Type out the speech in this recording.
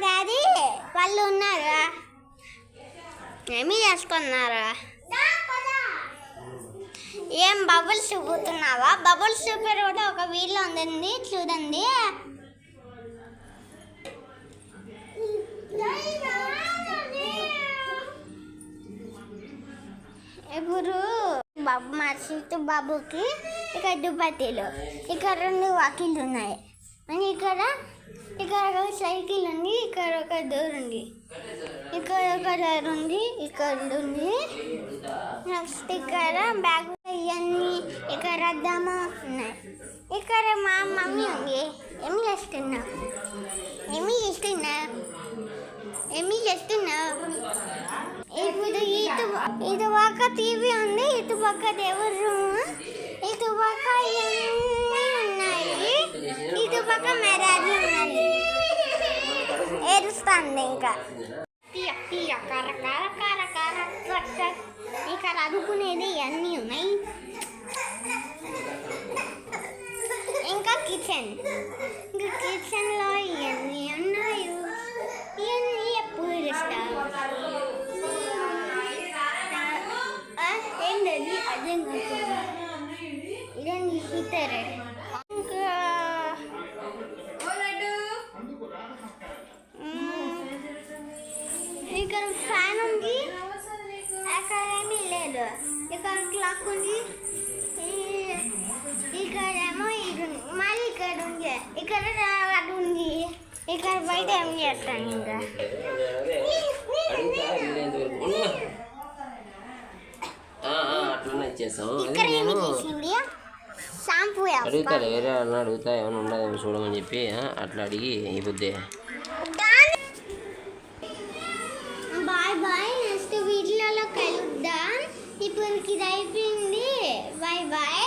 Daddy వాళ్ళు ఉన్నారా? ఏమీ చేసుకున్నారా? ఏం బబుల్స్ చూపుతున్నావా? బబుల్స్ చూపే కూడా ఒక వీడియో ఉంది, చూడండి. ఇప్పుడు బాబు మా సీటు బాబుకి ఇక్కడ దుప్పటీలు, ఇక్కడ 2 వాకిళ్ళు ఉన్నాయి, అని ఇక్కడ ఒక సైకిల్ ఉంది, ఇక్కడ ఒక డోర్ ఉంది, ఇక్కడ ఒక డోర్ ఉంది, ఇక్కడ ఉంది. నెక్స్ట్ ఇక్కడ బ్యాగ్ ఇవన్నీ, ఇక్కడ అద్దము ఉన్నాయి. ఇక్కడ మా మమ్మీ ఉంది. ఏమి చేస్తున్నావు? ఇప్పుడు ఇటు పక్క టీవీ ఉంది, ఇటు పక్క దేవుడు రూమ్, ఇటు పక్క ఇవన్నీ ఉన్నాయి, ఇటు పక్క మెరాజ్ ఉన్నది. ఏడుస్తుంది ఇంకా. ఇక్కడ అదుకునేది ఇవన్నీ ఉన్నాయి. ఇంకా కిచెన్లో ఇవన్నీ ఉన్నాయి. ఇవన్నీ ఎప్పుడు ఇస్తావు? ఏంటది? అదే ఇదేంటి హీటర్. ఇంకా ఇక్కడ ఫ్యాన్ ఉంది, అక్కడ ఏమీ లేదు. ఇక్కడ క్లాక్ ఉంది, ఇక్కడేమో ఇది మళ్ళీ ఇక్కడ ఉంది, ఇక్కడ అది ఉంది. ఇక్కడ బయట ఏం చేస్తాను ఇంకా? ఇక్కడ ఏమి చేసింది? షాంపూ అడుగుతా, వేరే వాళ్ళని అడుగుతా, ఏమైనా ఉండదేమో చూడమని చెప్పి అట్లా అడిగి ఈ బుద్ధి. బాయ్ బాయ్, నెక్స్ట్ వీడియోలో కలుద్దాం. ఇప్పుడు ఇది అయిపోయింది. Bye bye.